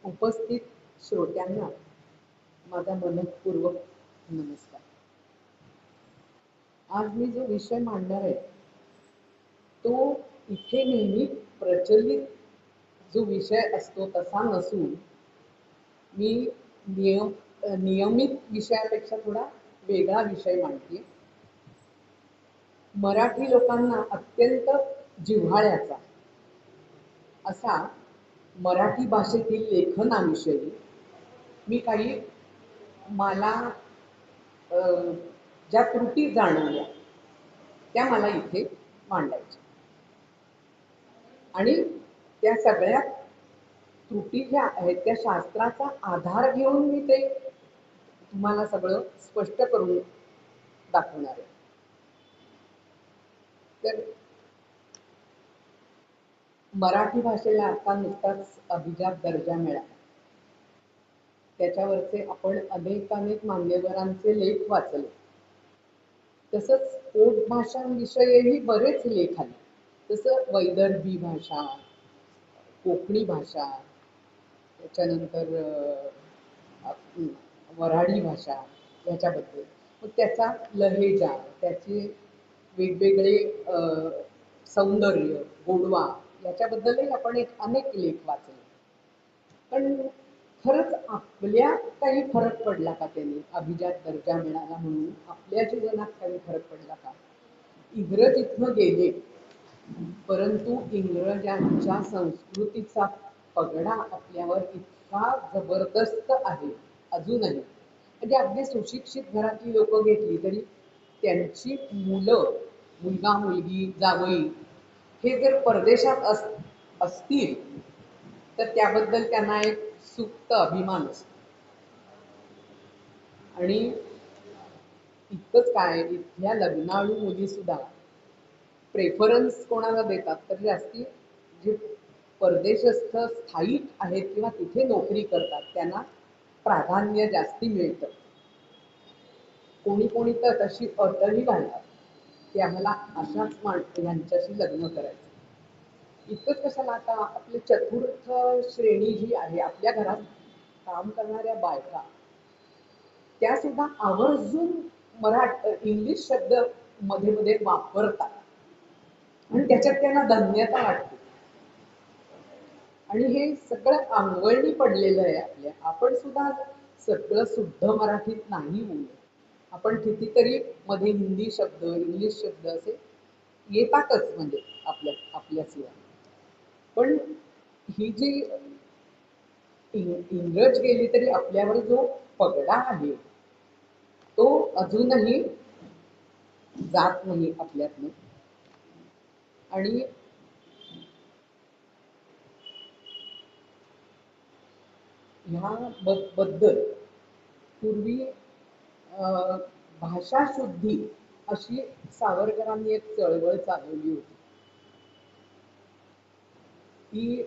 उपस्थित श्रोत्यांना माझा मनपूर्वक नमस्कार. आज मी जो विषय मांडणार आहे तो इथे नेहमी प्रचलित जो विषय असतो तसा नसून मी नियमित विषयापेक्षा थोडा वेगळा विषय मांडते. मराठी लोकांना अत्यंत जिव्हाळ्याचा असा मराठी भाषेतील लेखनाविषयी मी काही मला ज्या त्रुटी जाणवल्या त्या मला इथे मांडायच्या आणि त्या सगळ्या त्रुटी ज्या आहेत त्या शास्त्राचा आधार घेऊन मी ते तुम्हाला सगळं स्पष्ट करून दाखवणार आहे. तर मराठी भाषेला आता नुकताच अभिजात दर्जा मिळाला. त्याच्यावरचे आपण अनेक मान्यवरांचे लेख वाचले. तसंच पोटभाषांविषयीही बरेच लेख आले. जसं वैदर्भी भाषा, कोकणी भाषा, त्याच्यानंतर वऱ्हाडी भाषा याच्याबद्दल, मग त्याचा लहेजा, त्याचे वेगवेगळे सौंदर्य, गोडवा याच्याबद्दलही आपण अनेक लेख वाचले. पण खरंच आपल्या काही फरक पडला का त्याने? अभिजात दर्जा मिळाला म्हणून आपल्या जीवनात काही फरक पडला का? इंग्रज इथनं गेले परंतु इंग्रजांच्या संस्कृतीचा पगडा आपल्यावर इतका जबरदस्त आहे अजूनही. म्हणजे अगदी सुशिक्षित घरातली लोक घेतली तरी त्यांची मुलं, मुलगा मुलगी जावई हे जर परदेशात असतील तर त्याबद्दल त्यांना एक सुप्त अभिमान असतो. आणि इतकंच काय, इथल्या लग्नाळू मुली सुद्धा प्रेफरन्स कोणाला देतात तर जास्ती जे परदेशस्थ स्थायिक आहेत किंवा तिथे नोकरी करतात त्यांना प्राधान्य जास्ती मिळतं. कोणी तर तशी अटही घालतात की आम्हाला अशाच यांच्याशी लग्न करायचं. इतकंच कशाला, आता आपली चतुर्थ श्रेणी जी आहे आपल्या घरात काम करणाऱ्या बायका त्या सुद्धा आवर्जून इंग्लिश शब्द मध्ये मध्ये वापरतात आणि त्याच्यात त्यांना धन्यता वाटते. आणि हे सगळं अंगवळणी पडलेलं आहे आपल्या. आपण सुद्धा सगळं शुद्ध मराठीत नाही बोलू. आपण कितीतरी मध्ये हिंदी शब्द, इंग्लिश शब्द असे येतातच म्हणजे आपल्या शिवाय. पण ही जी इंग्रज गेली तरी आपल्यावर जो पगडा आहे तो अजूनही जात नाही आपल्यातनं. आणि ह्या बद्दल पूर्वी भाषा शुद्धी अशी सावरकरांनी एक चळवळ चालवली होती. ती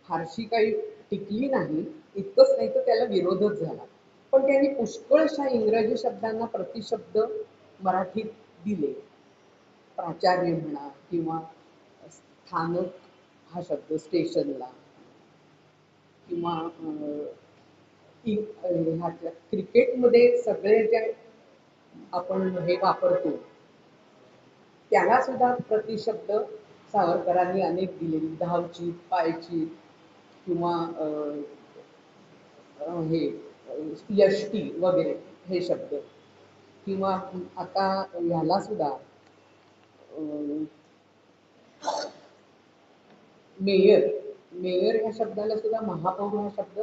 फारशी काही टिकली नाही. इतकंच नाही तर त्याला विरोधच झाला. पण त्यांनी पुष्कळशा इंग्रजी शब्दांना प्रतिशब्द मराठीत दिले. प्राचार्य म्हणा किंवा स्थानक हा शब्द स्टेशनला, किंवा क्रिकेटमध्ये सगळे जे आपण हे वापरतो त्याला सुद्धा प्रतिशब्द सावरकरांनी अनेक दिले. धावची, पायची किंवा हे यष्टी वगैरे हे शब्द. किंवा आता ह्याला सुद्धा मेयर ह्या शब्दाला सुद्धा महापौर हा शब्द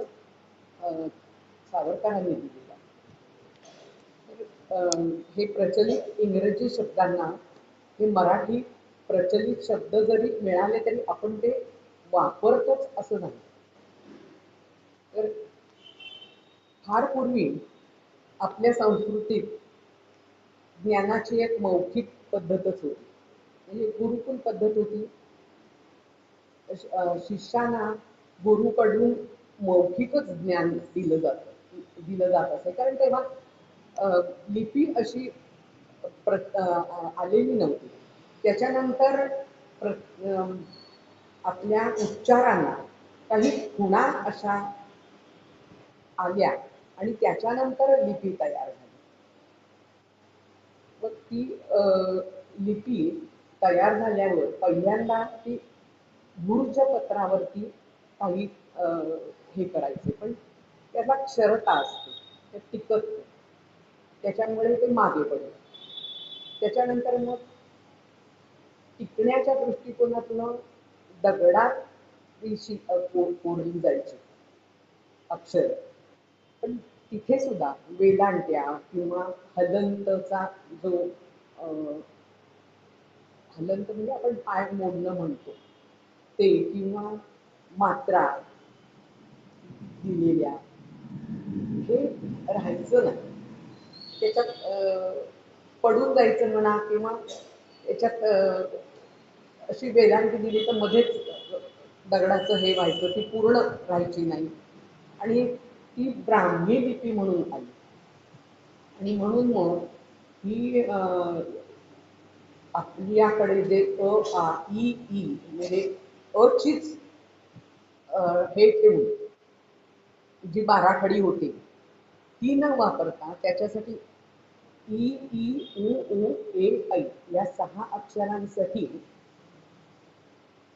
सावरकरांनी दिलेला. हे प्रचलित इंग्रजी शब्दांना हे मराठी प्रचलित शब्द जरी मिळाले तरी आपण ते वापरतोच असं नाही. तर फार पूर्वी आपल्या संस्कृतीत ज्ञानाची एक मौखिक पद्धतच होती. म्हणजे गुरुकुल पद्धत होती. शिष्याना गुरुकडून मौखिकच ज्ञान दिलं जात असे. कारण तेव्हा लिपी अशी आलेली नव्हती. त्याच्यानंतर आपल्या उच्चारांना काही खुणा अशा आल्या आणि त्याच्यानंतर लिपी तयार झाली. मग ती लिपी तयार झाल्यावर पहिल्यांदा ती भुर्ज पत्रावरती काही हे करायचे, पण त्याला क्षरता असते, ते टिकत नाही. त्याच्यामुळे ते मागे पडले. त्याच्यानंतर मग टिकण्याच्या दृष्टिकोनातून दगडात ती कोरली जायची अक्षर. पण तिथे सुद्धा वेलांट्या किंवा हलंतचा जो हलंत म्हणजे आपण पाय मोडणं म्हणतो ते, किंवा मात्रा दिलेल्या, हे राहायचं नाही. त्याच्यात पडून जायचं म्हणा, किंवा याच्यात अशी वेलांटी दिली तर मध्येच दगडाचं हे व्हायचं, ती पूर्ण राहायची नाही. आणि ती ब्राह्मी लिपी म्हणून आली. आणि म्हणून मग ही आपल्याकडे जे अ आ इ ई म्हणजे अचीच हे ठेवून जी बाराखडी होती ती न वापरता त्याच्यासाठी ई ई उ उ ए ऐ या 6 अक्षरांसाठी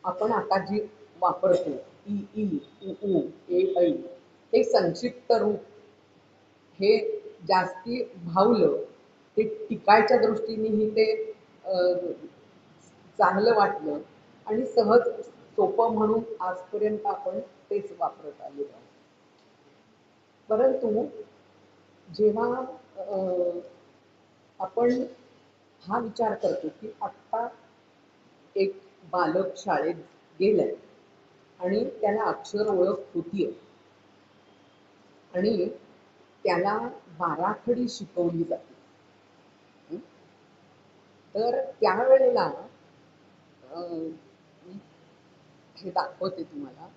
आपण आता जी वापरतो ई ई उ उ ए ऐ, हे संक्षिप्त रूप हे जास्ती भावलं, ते टिकायच्या दृष्टीनेही ते चांगलं वाटलं आणि सहज सोपं म्हणून आजपर्यंत आपण तेच वापरत आलेलो आहोत. परंतु जेव्हा आपण हा विचार करतो की आत्ता एक बालक शाळेत गेलाय आणि त्याला अक्षर ओळख होतीये आणि त्याला बाराखडी शिकवली जाते, तर त्यावेळेला मी हे दाखवते तुम्हाला.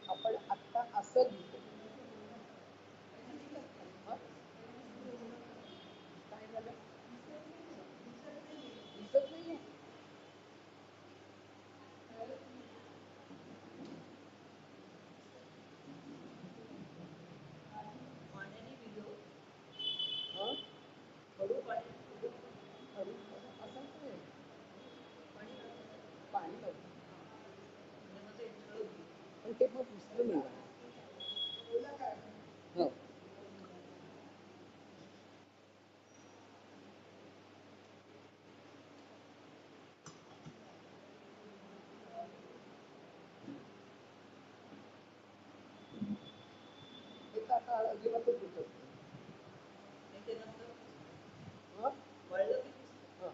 आपण आत्ता असं लिहितो. काय झालं? दिसत नाहीये. पाणी पण ते मग दिसलं नाही. हो. हे तर आता अजिबातच दिसत नाही. हं? हं.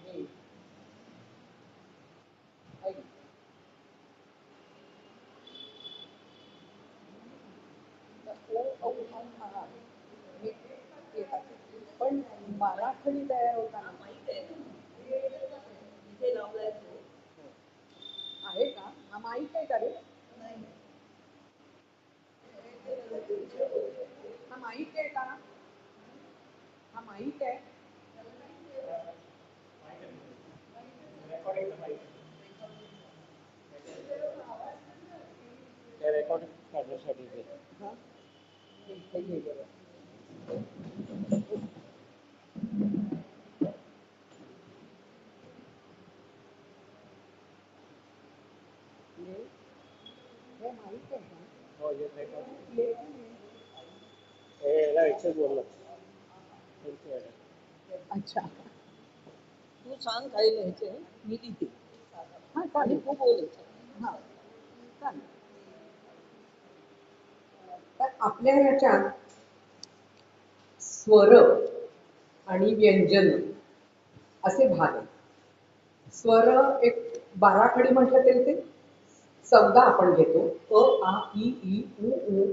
मी ऐक. ओ औ औ हा हे येतात. पण बाराखडी तयार होताना आहे का? हा माहीत आहे का रे? हा माहीत आहे का? हा माहीत आहे? रेकॉर्डिंग करण्यासाठी हा इथे घे बरं. हे माहीत आहे का? हो, येत आहे का? येत नाही. याला एकच बोललो. अच्छा, तू सांग काय लिहायचे, मी लिहिते. हा चालेल, तू बोलायचं. हा चालेल. तर आपल्या ह्याच्यात स्वर आणि व्यंजन असे भाग आहेत. स्वर एक बाराखडी म्हटलं तरी ते 14 आपण घेतो. अ आ इ ई उ उ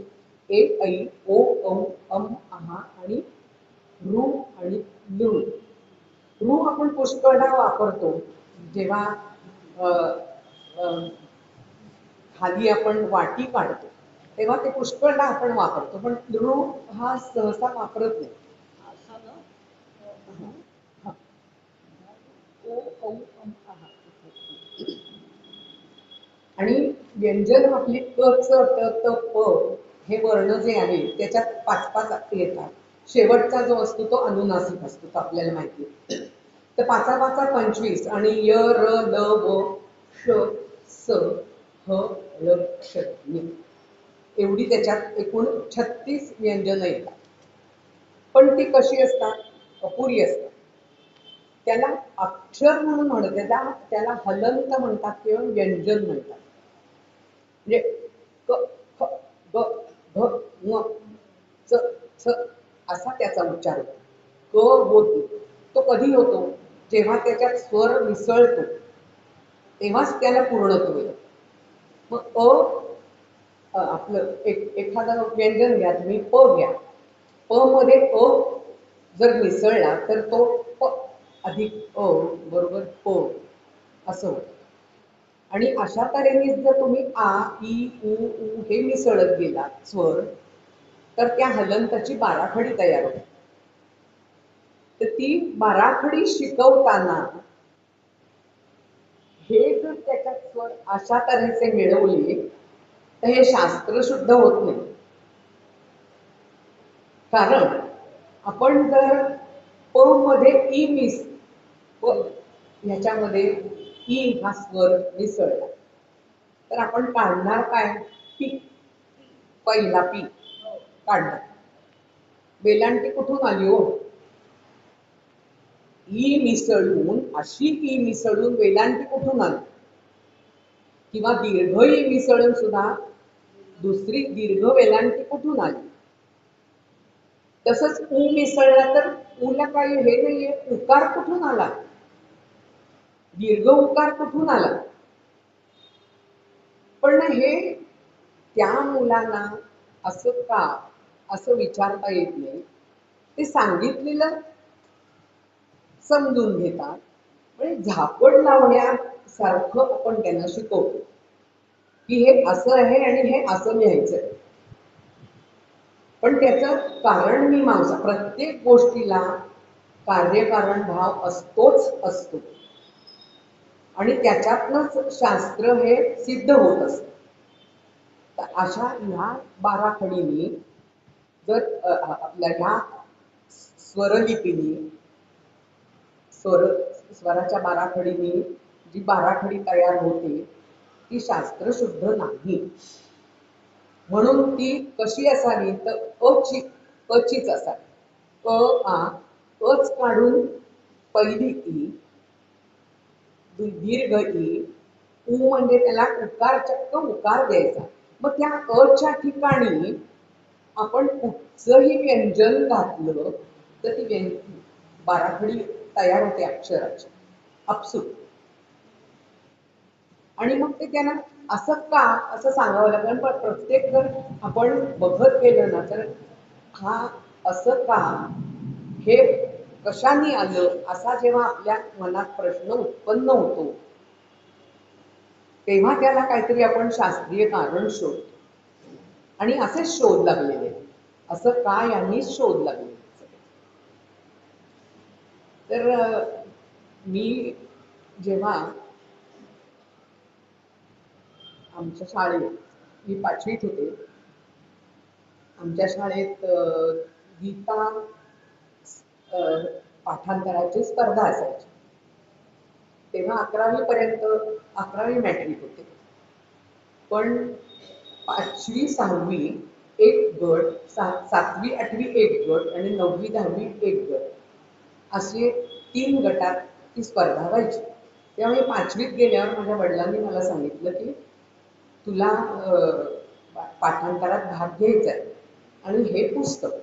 ए ऐ ओ औ अम आहा आणि रू आणि लू. रू आपण पुष्कळदा वापरतो जेव्हा अ, अ, खाली आपण वाटी काढतो तेव्हा ते पुष्कळदा आपण वापरतो, पण रू हा सहसा वापरत नाही. हा. ओ औ अम आहा. आणि व्यंजन आपली क च ट त प हे वर्ण जे आहे त्याच्यात 5-5 येतात. शेवटचा जो असतो तो अनुनासिक असतो, तो आपल्याला माहिती आहे. तर 5-5 25 आणि य र ल व श स ह ळ क्ष ण एवढी त्याच्यात एकूण 36 व्यंजनं येतात. पण ती कशी असतात? अपुरी असतात. त्याला अक्षर म्हणून म्हणत, त्याला हलंत म्हणतात किंवा व्यंजन म्हणतात. म्हणजे क ख ग घ ङ च छ असा त्याचा उच्चार होतो. क होत नाही. तो कधी होतो? जेव्हा त्याच्यात स्वर मिसळतो तेव्हाच त्याला पूर्णत्व येतं. मग आपलं एखादं व्यंजन घ्या तुम्ही, प घ्या. प मध्ये अ जर मिसळला तर तो प अधिक अ बरोबर प असं होतं. आणि अशा तऱ्हेने जर तुम्ही आ, ई, उ, ऊ हे मिसळत गेलात स्वर, तर त्या हलंताची बाराखडी तयार होते. तर ती बाराखडी शिकवताना हे जर त्याच्यात स्वर अशा तऱ्हेचे मिळवले तर हे शास्त्र शुद्ध होत नाही. कारण आपण जर प मध्ये ई प ह्याच्यामध्ये ई हा स्वर मिसळला तर आपण काढणार काय? पी. पहिला पी काढणार. वेलांटी कुठून आली हो? ई मिसळून, अशी ई मिसळून वेलांटी कुठून आली? किंवा दीर्घ ई मिसळून सुद्धा दुसरी दीर्घ वेलांटी कुठून आली? तसंच ऊ मिसळला तर ऊला काही हे नाहीये, उकार कुठून आला? दीर्घ उकार कुठून आला? पण हे त्या मुलांना असं का असं विचारता येत नाही. ते सांगितलेलं समजून घेतात. म्हणजे झापड लावण्यासारखं आपण त्यांना शिकवतो की हे असं आहे आणि हे असं लिहायचंय. पण त्याचं कारण मीमांसा, प्रत्येक गोष्टीला कार्यकारण भाव असतोच असतो आणि त्याच्यातनंच शास्त्र हे सिद्ध होत असतं. तर अशा ह्या बाराखडीने जर आपल्या ह्या स्वरलिपीने स्वराच्या बाराखडीने जी बाराखडी तयार होते ती शास्त्रशुद्ध नाही. म्हणून ती कशी असावी? तर अचीच असावी. आ अच काढून पहिली ई, दीर्घ ई, ऊ म्हणजे त्याला उकार, चक्क उकार द्यायचा. मग त्या अच्या ठिकाणी आपण कुठचंही व्यंजन घातलं तर ती बाराखडी तयार होते अक्षराची आपसूक. आणि मग ते त्यांना असं का असं सांगावं लागेल. पण प्रत्येक जर आपण बघत गेलं ना तर हा असं का हे कशाने आलं असा जेव्हा आपल्या मनात प्रश्न उत्पन्न होतो तेव्हा त्याला काहीतरी आपण शास्त्रीय कारण शोधतो. आणि असे शोध लागलेले, असं का यांनी शोध लागले. तर मी जेव्हा आमच्या शाळेत मी 5वीत होते, आमच्या शाळेत गीता पाठांतराची स्पर्धा असायची. तेव्हा 11वी पर्यंत 11वी मॅट्रिक होते. पण 5वी 6वी एक गट, 7वी 8वी एक गट आणि 9वी 10वी एक गट असे 3 गटात ती स्पर्धा व्हायची. त्यामुळे 5वीत गेल्यावर माझ्या वडिलांनी मला सांगितलं की तुला पाठांतरात भाग घ्यायचा आहे आणि हे पुस्तक.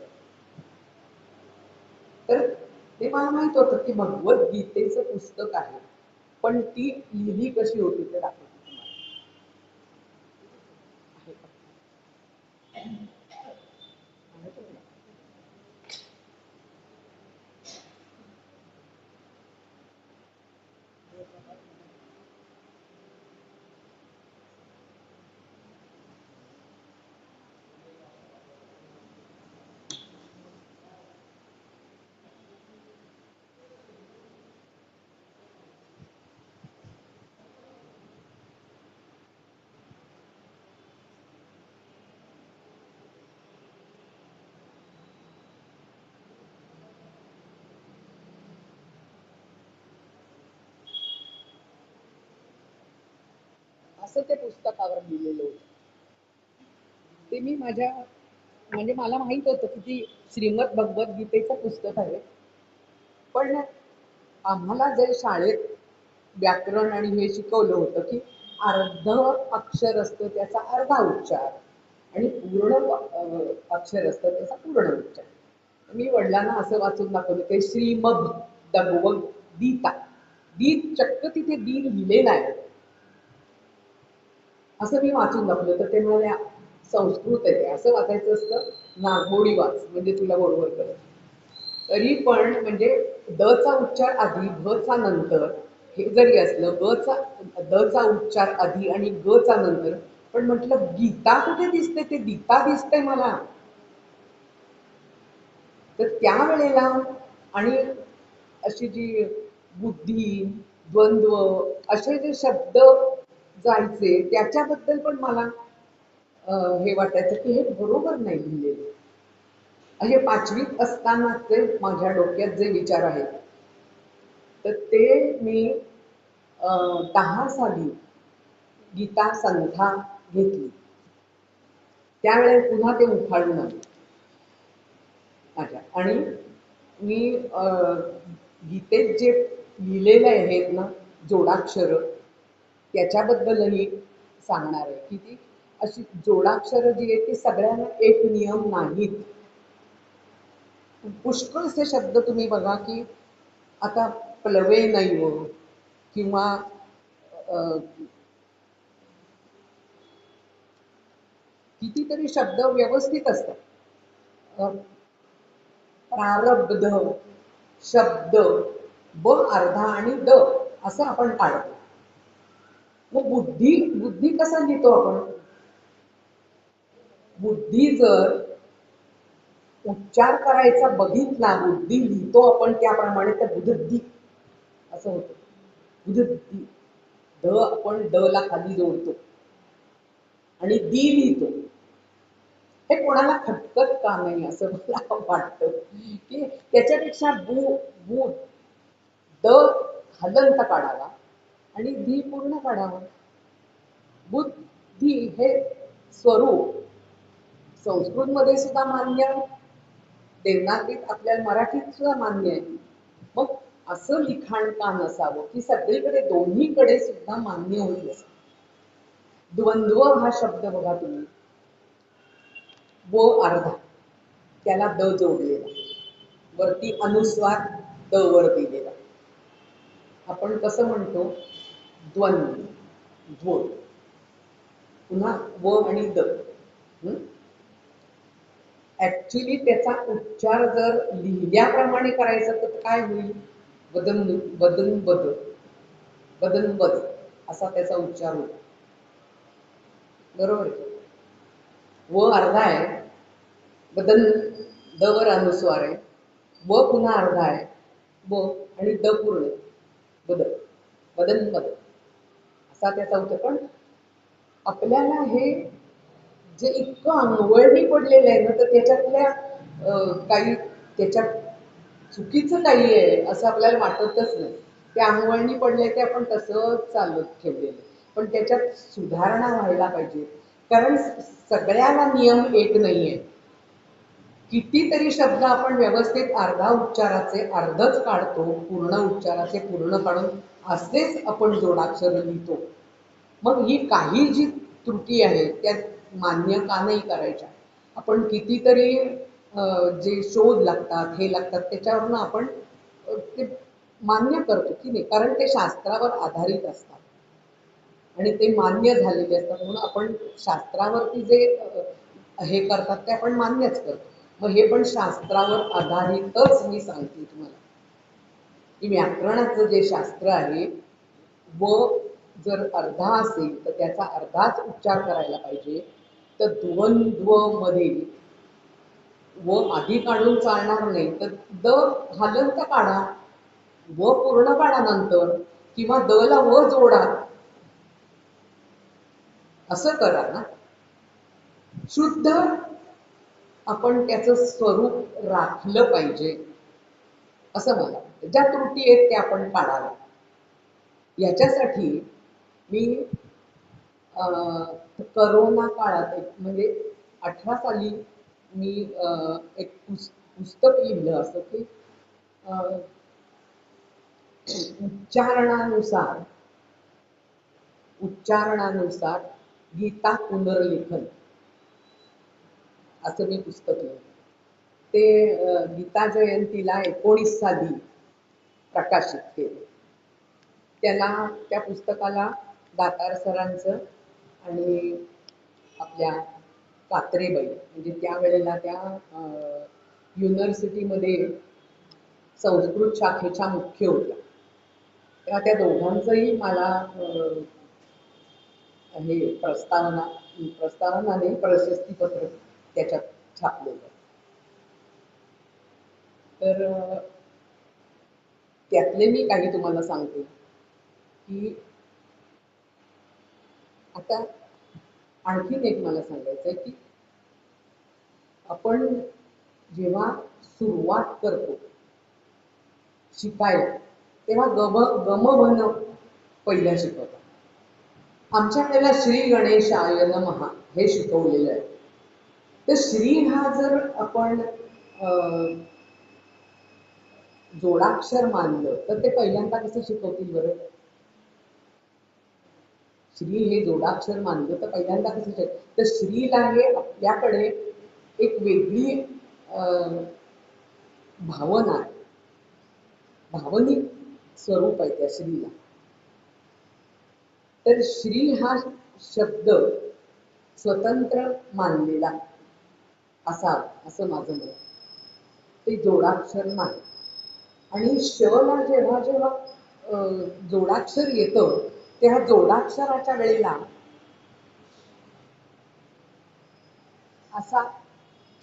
तर ते मला माहित होतं की भगवद्गीतेचं पुस्तक आहे, पण ती लिहिली कशी होती ते दाखवते तुम्हाला. असं ते पुस्तकावर लिहिलेलं होतं. ते मी माझ्या म्हणजे मला माहित होतं की ती श्रीमद भगवद्गीतेचं पुस्तक आहे, पण आम्हाला जे शाळेत व्याकरण आणि हे शिकवलं होतं की अर्ध अक्षर असतं त्याचा अर्धा उच्चार आणि पूर्ण अक्षर असतं त्याचा पूर्ण उच्चार. मी वडिलांना असं वाचून दाखवलं ते श्रीमद भगवद्गीता, दी चक्क तिथे दी लिहिलेला आहे असं मी वाचून दाखवलं. तर ते म्हणाले संस्कृत आहे ते असं वाचायचं असतं, नागमोडी वाच म्हणजे तुला बरोबर कळेल. तरी पण म्हणजे द चा उच्चार आधी भ चा नंतर हे जरी असलं द चा उच्चार आधी आणि ग चा नंतर, पण म्हटलं गीता कुठे दिसते, ते गीता दिसते मला. तर त्यावेळेला आणि अशी जी बुद्धी, द्वंद्व असे जे शब्द जायचे त्याच्याबद्दल पण मला हे वाटायचं की हे बरोबर नाही लिहिलेलं. हे 5वीत असतानाचे माझ्या डोक्यात जे विचार आहेत, तर ते मी 10 साली गीता संथा घेतली. त्यावेळेस पुन्हा ते उफाळून आले माझ्या. आणि मी गीतेत जे लिहिलेले आहेत ना जोडाक्षर, त्याच्याबद्दलही सांगणार आहे की ती अशी जोडाक्षर जी आहेत ती सगळ्यांना एक नियम नाहीत. पुष्कळसे शब्द तुम्ही बघा की आता प्लवे नैव किंवा अ, कितीतरी शब्द व्यवस्थित असतात. अ, प्रारब्ध शब्द ब अर्धा आणि द असं आपण काढतो. मग बुद्धी बुद्धी कसा लिहितो आपण? बुद्धी जर उच्चार करायचा बघितला, बुद्धी लिहितो आपण त्याप्रमाणे तर बुद्धी असं होतं. बुद्धी द आपण ड ला खाली जोडतो आणि दी लिहितो. हे कोणाला खटकत का नाही असं मला वाटतं की त्याच्यापेक्षा बू द हलंत काढावा आणि दी पूर्ण काढावा. बुद्धी हे स्वरूप संस्कृतमध्ये सुद्धा मान्य, देवनागरीत आपल्याला मराठीत सुद्धा मान्य आहे. मग असं लिखाण का नसावं की सगळीकडे दोन्हीकडे सुद्धा मान्य होईल असं. द्वंद्व हा शब्द बघा तुम्ही, व अर्धा त्याला द जोडलेला, वरती अनुस्वार द वर दिलेला. आपण कसं म्हणतो द्वंद्व, ध्व, पुन्हा व आणि द. ऍक्च्युली त्याचा उच्चार जर लिहिल्याप्रमाणे करायचा तर काय होईल? बदन बदन बद बदन बद असा त्याचा उच्चार होतो. बरोबर आहे? व अर्धा आहे, बदन द वर अनुस्वार आहे, व पुन्हा अर्धा आहे, व आणि द पूर्ण बद बदन बद असा त्याचा उच्चार. पण आपल्याला हे जे इतकं अंगवळणी पडलेलं आहे ना, तर त्याच्यातल्या काही त्याच्यात चुकीचं काही आहे असं आपल्याला वाटतच नाही. ते अंगवळणी पडले ते आपण तसंच चालत ठेवलेलं. पण त्याच्यात सुधारणा व्हायला पाहिजे. कारण सगळ्याला नियम एक नाहीये. कितीतरी शब्द आपण व्यवस्थित अर्धा उच्चाराचे अर्धच काढतो, पूर्ण उच्चाराचे पूर्ण काढून असेच आपण जोडाक्षर लिहितो. मग ही काही जी त्रुटी आहे त्या मान्य का नाही करायच्या? आपण कितीतरी जे शोध लागतात हे लागतात त्याच्यावरून आपण ते मान्य करतो की नाही, कारण ते शास्त्रावर आधारित असतात आणि ते मान्य झालेले असतात. म्हणून आपण शास्त्रावरती जे हे करतात ते आपण मान्यच करतो. मग हे पण शास्त्रावर आधारितच मी सांगते तुम्हाला की व्याकरणाचं जे शास्त्र आहे व जर अर्धा असेल तर त्याचा अर्धाच उच्चार करायला पाहिजे. तर द्वंद्व मध्ये व आधी काढून चालणार नाही, तर द हलंत काढा, व पूर्ण काढा नंतर, किंवा द ला व जोडा, असं करा ना. शुद्ध आपण त्याचं स्वरूप राखलं पाहिजे असं मला वाटतं. ज्या त्रुटी आहेत त्या आपण काढाव्या. याच्यासाठी मी करोना काळात एक म्हणजे 18 साली मी एक पुस्तक लिहिलं असं की अं, उच्चारणानुसार उच्चारणानुसार गीता पुनर्लेखन असं मी पुस्तक लिहिलं. ते गीता जयंतीला 19 साली प्रकाशित केलं. त्याला त्या पुस्तकाला दातार सरांचं आणि आपल्या कात्रेबाई म्हणजे त्यावेळेला त्या युनिव्हर्सिटीमध्ये संस्कृत शाखेच्या मुख्य होत्या. तेव्हा त्या दोघांचंही मला हे प्रस्तावना नाही प्रशस्तीपत्र त्याच्यात छापलेलं. तर त्यातले मी काही तुम्हाला सांगते की आता आणखीन एक मला सांगायचं आहे की आपण जेव्हा सुरुवात करतो शिकायला तेव्हा गम पहिलं शिकवतात. आमच्या वेळेला श्री गणेशाय नमः हे शिकवलेलं आहे. तर श्री हा जर आपण जोडाक्षर मानलं तर ते पहिल्यांदा कसं शिकवतील बरं? श्री हे जोडाक्षर मानलं तर पहिल्यांदा कसं शिकवतील? तर श्रीला हे आपल्याकडे एक वेगळी भावना आहे, भावनिक स्वरूप आहे त्या श्रीला. तर श्री हा शब्द स्वतंत्र मानलेला असावा असं माझं मत. ते जोडाक्षर नाही. आणि शला जेव्हा जेव्हा जोडाक्षर येतं तेव्हा जोडाक्षराच्या वेळेला असा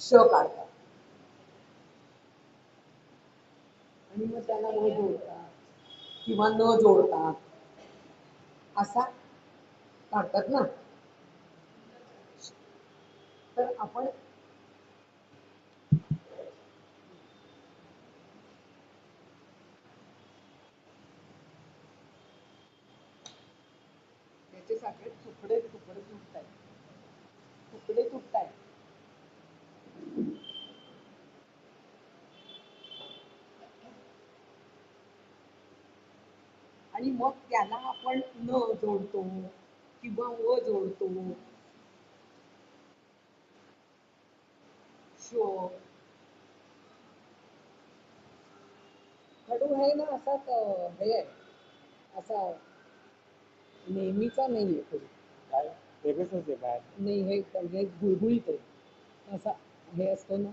श काढतात आणि मग त्याला न जोडतात किंवा न जोडतात असा काढतात ना. तर आपण त्याचे सगळे तुकडे तुकडे तुटतायत, तुकडे तुटतायत. आणि मग त्याला आपण न जोडतो किंवा व जोडतो. शो खडू आहे ना असाच हे आहे, असा नेहमीचा नाहीये खडू. काय वेगळंच आहे बाहेर. नाही हे हे गुळगुळीत आहे असा हे असतो ना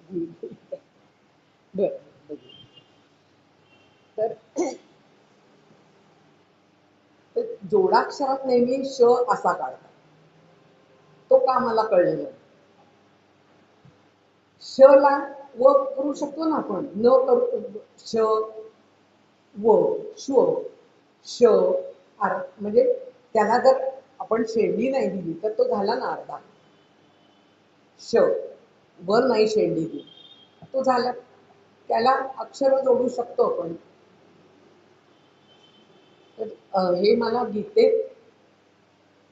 गुळगुळीत. बरं बघू. तर जोडाक्षरात नेहमी श असा काढतात. तो का मला कळलेला. श ला व करू शकतो ना आपण, न करू श व श्व श म्हणजे त्याला जर आपण शेंडी नाही दिली तर तो झाला ना अर्धा. श वर नाही शेंडी दिली तो झाला. त्याला अक्षर जोडू शकतो आपण. तर हे मला गीतेत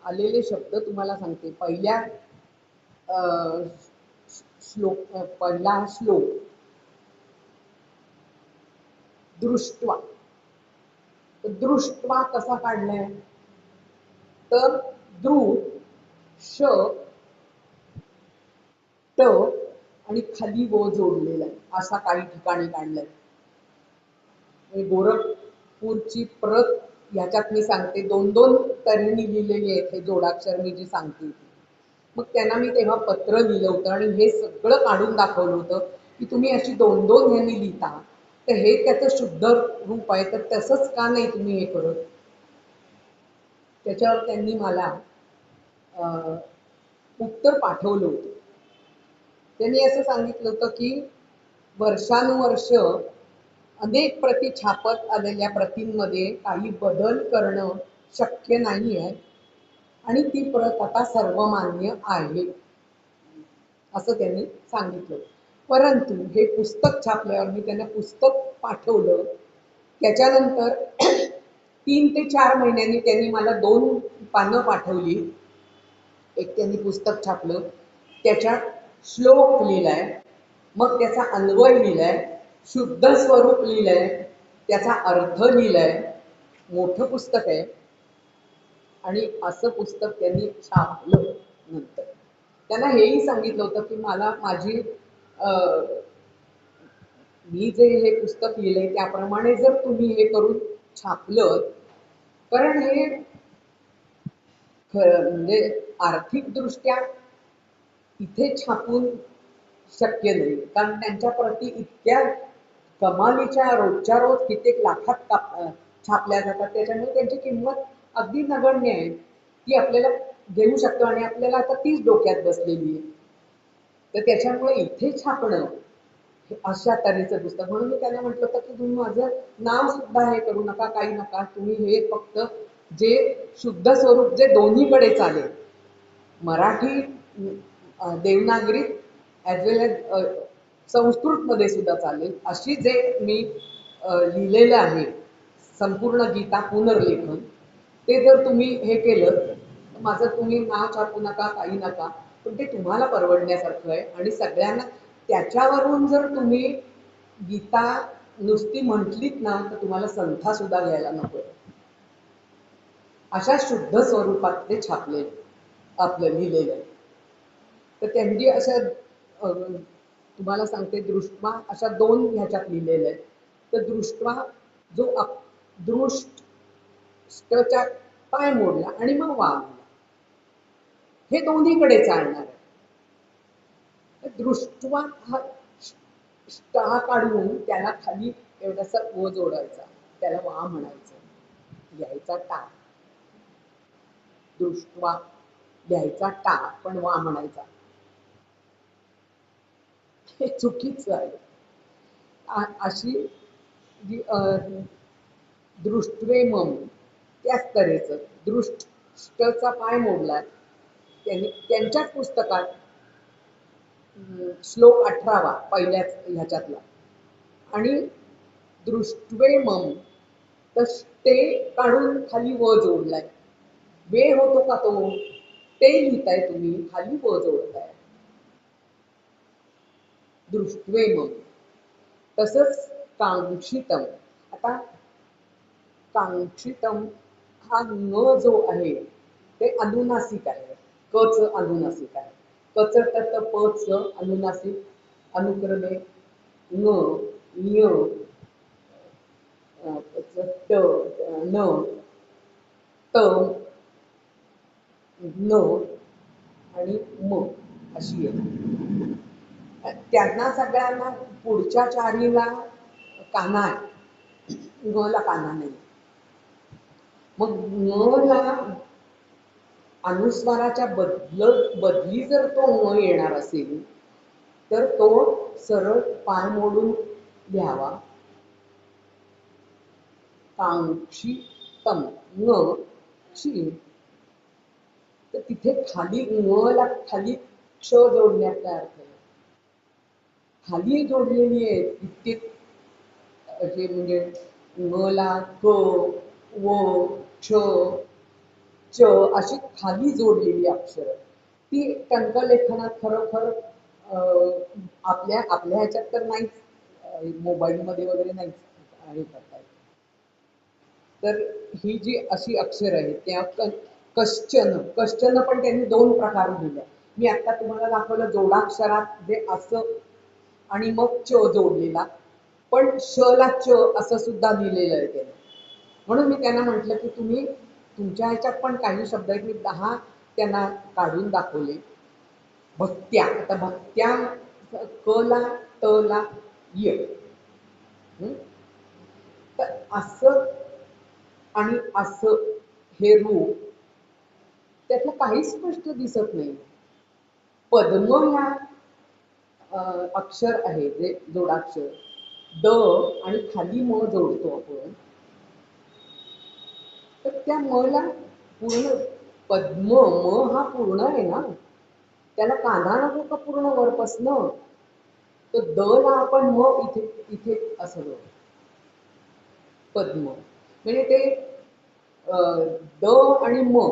आलेले शब्द तुम्हाला सांगते. पहिल्या पहिला श्लोक दृष्टवा. दृष्टवा कसा काढलाय तर दृ श ट आणि खाली व जोडलेला आहे असा काही ठिकाणी काढलाय. गोरखपूरची प्रत ह्याच्यात मी सांगते, 2-2 तऱ्हेने लिहिलेली आहेत हे जोडाक्षर मी जी सांगते. मग त्यांना मी तेव्हा पत्र लिहिलं होतं आणि हे सगळं काढून दाखवलं होतं की तुम्ही अशी 2-2 ह्यांनी लिहिता तर हे त्याचं शुद्ध रूप आहे, तर तसंच का नाही तुम्ही हे करत. त्याच्यावर त्यांनी मला उत्तर पाठवलं होतं. त्यांनी असं सांगितलं होतं की वर्षानुवर्ष अनेक प्रती छापत आलेल्या प्रतींमध्ये काही बदल करणं शक्य नाही आहे आणि ती प्रत आता सर्वमान्य आहे असं त्यांनी सांगितलं. परंतु हे पुस्तक छापल्यावर मी त्यांना पुस्तक पाठवलं. त्याच्यानंतर 3 ते 4 महिन्यांनी त्यांनी मला 2 पानं पाठवली. एक त्यांनी पुस्तक छापलं, त्याच्यात श्लोक लिहिलाय, मग त्याचा अन्वय लिहिलाय, शुद्ध स्वरूप लिहिलंय, त्याचा अर्थ लिहिलाय. मोठं पुस्तक आहे आणि असं पुस्तक त्यांनी छापलं. नंतर त्यांना हेही सांगितलं होतं की मला माझी मी जे हे पुस्तक लिहिलंय त्याप्रमाणे जर तुम्ही हे करून छापलं, कारण हे म्हणजे आर्थिक दृष्ट्या इथे छापून शक्य नाही, कारण त्यांच्या प्रती इतक्या कमालीच्या रोजच्या रोज कित्येक लाखात छापल्या जातात, त्याच्यामुळे त्यांची किंमत अगदी नगण्य आहे. ती आपल्याला घेऊ शकतो आणि आपल्याला आता तीच डोक्यात बसलेली आहे. तर त्याच्यामुळे इथे छापणं अशा तऱ्हेचं पुस्तक, म्हणून मी त्यांना म्हटलं होतं की तुम्ही माझं नाव सुद्धा हे करू नका, काही नका, तुम्ही हे फक्त जे शुद्ध स्वरूप जे दोन्हीकडे चालेल, मराठी देवनागरीत ॲज वेल एज संस्कृतमध्ये सुद्धा चालेल, अशी जे मी लिहिलेलं आहे संपूर्ण गीता पुनर्लेखन, ते जर तुम्ही हे केलं तर माझं तुम्ही नाव छापू नका, काही नका, पण ते तुम्हाला परवडण्यासारखं आहे. आणि सगळ्यांना त्याच्यावरून जर तुम्ही गीता नुसती म्हटलीत ना तर तुम्हाला संथा सुद्धा घ्यायला नको. अशा शुद्ध स्वरूपात ते छापले आपलं लिहिलेलं आहे. तर त्यांनी अशा तुम्हाला सांगते दृष्टवा अशा 2 ह्याच्यात लिहिलेलं आहे. तर दृष्टवा जो दृष्टच्या पाय मोडला आणि मग वागला, हे दोन्हीकडे चालणार आहे. दृष्टवा हा ष्टा काढून त्याला खाली एवढासा ओ जोडायचा, त्याला वा म्हणायचं, घ्यायचा टा, दृष्टवा घ्यायचा टा पण वा म्हणायचा, हे चुकीचं आहे. अशी जी दृष्टवेमम त्याच तऱ्हेचं दृष्टचा पाय मोडलाय त्यांनी त्यांच्याच पुस्तकात श्लोक 18 पहिल्याच ह्याच्यातला, आणि दृष्टवेमम तर ते काढून खाली व जोडलाय. वे होतो का तो, ते लिहिताय तुम्ही, खाली व जोडताय, दृष्टवेमम. तसंच कांक्षितम. आता कांक्षितम हा न जो आहे ते अनुनासिक आहे, कच अनुनासिक आहे. कच त पच अनुनासिक, अनुक्रमे न न्य ट न त न आणि म अशी आहे. त्यांना सगळ्यांना पुढच्या चारीला काना आहे, ग ला काना नाही. मग न ला अनुस्वाराच्या बदली जर तो न येणार असेल तर तो सरळ पाय मोडून घ्यावा. कांक्षितम न शी, तर तिथे खाली न ला खाली क्ष जोडण्याचा अर्थ आहे. खाली जोडलेली आहे कित्येक जे म्हणजे न ला क व क्ष च अशी खाली जोडलेली अक्षरं, ती टंकलेखनात खरोखर आपल्या ह्याच्यात तर नाहीच, मोबाईलमध्ये वगैरे नाहीच हे करता येत. तर ही जी अशी अक्षर आहे त्या कश्चन पण त्यांनी 2 प्रकार लिहिले. मी आता तुम्हाला दाखवलं जोडाक्षरात जे असं आणि मग च जोडलेला, पण श ला च असं सुद्धा लिहिलेलं आहे त्याने. म्हणून मी त्यांना म्हटलं की तुम्ही तुमच्या ह्याच्यात पण काही शब्द आहेत, मी 10 त्यांना काढून दाखवले. भक्त्या, आता भक्त्या क ला त ला य, तर असं आणि असं हे रूप त्यातलं काही स्पष्ट दिसत नाही. पद्म ह्या अक्षर आहे जे जोडाक्षर, द आणि खाली म जोडतो आपण, तर त्या म ला पूर्ण पद्म म हा पूर्ण आहे ना, त्याला काना नको का पूर्ण वरपासनं, तर द ला आपण म इथे इथे असं जोडतो. पद्म म्हणजे ते द आणि म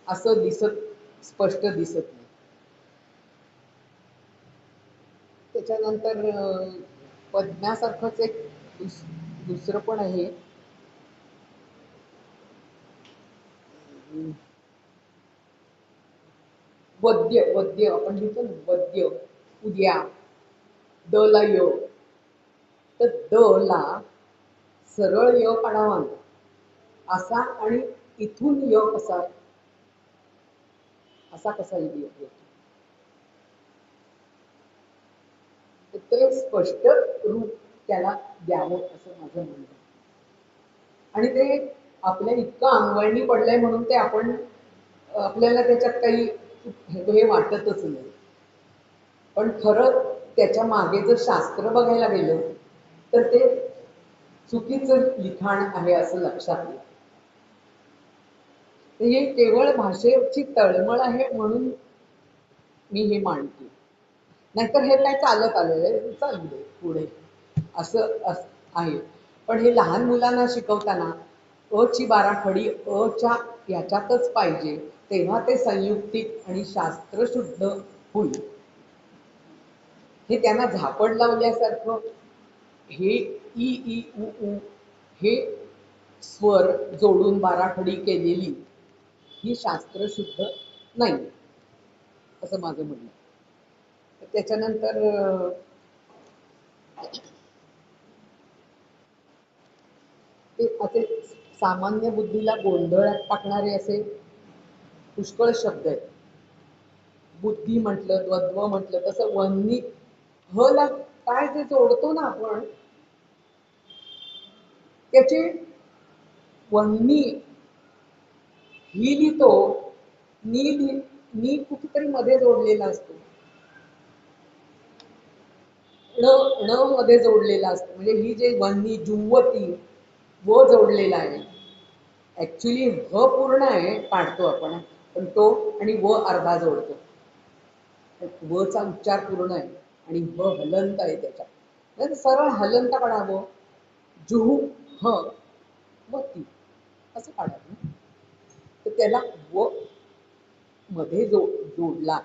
असं स्पष्ट दिसत नाही. त्याच्यानंतर पद्यासारखंच एक दुसरं पण आहे. वद्य वद्य आपण लिहितो ना, वद्य उद्या, द ला य, तर द ला सरळ य काढावा असा आणि इथून य कसा असा कसा येतो, ते स्पष्ट रूप त्याला द्यावं असं माझं म्हणणं. आणि ते आपल्या इतकं अंगवळणी पडलंय म्हणून ते आपण आपल्याला त्याच्यात काही हे वाटतच नाही. पण खरं त्याच्या मागे जर शास्त्र बघायला गेलं तर ते चुकीचं लिखाण आहे असं लक्षात येईल. हे केवळ भाषेची तळमळ आहे म्हणून मी हे मांडते. नाहीतर हे काय चालत आलेलं आहे, चालू दे पुढे असं आहे. पण हे लहान मुलांना शिकवताना अ ची बाराखडी अ च्या याच्यातच पाहिजे, तेव्हा ते संयुक्तिक आणि शास्त्रशुद्ध होईल. हे त्यांना झापड लावल्यासारखं हे ई ई उ उ हे स्वर जोडून बाराखडी केलेली ही शास्त्रशुद्ध नाही असं माझं म्हणणं. त्याच्यानंतर ते असे सामान्य बुद्धीला गोंधळात टाकणारे असे पुष्कळ शब्द आहेत. बुद्धी म्हटलं, द्वंद्व म्हटलं, तसं वन्नी ह ला काय जे जोडतो ना आपण त्याचे वन्नी ही लिहितो, नी कुठेतरी मध्ये जोडलेला असतो, ण मध्ये जोडलेला असतो. म्हणजे ही जे वन्नी जुवती व जोडलेला आहे. ऍक्च्युली ह पूर्ण आहे काढतो आपण, पण तो आणि व अर्धा जोडतो. व चा उच्चार पूर्ण आहे आणि ह हलंत आहे त्याच्यात. सरळ हलंत काढावं, जुहू ह व ती असं काढावं. तर त्याला व मध्ये जोडला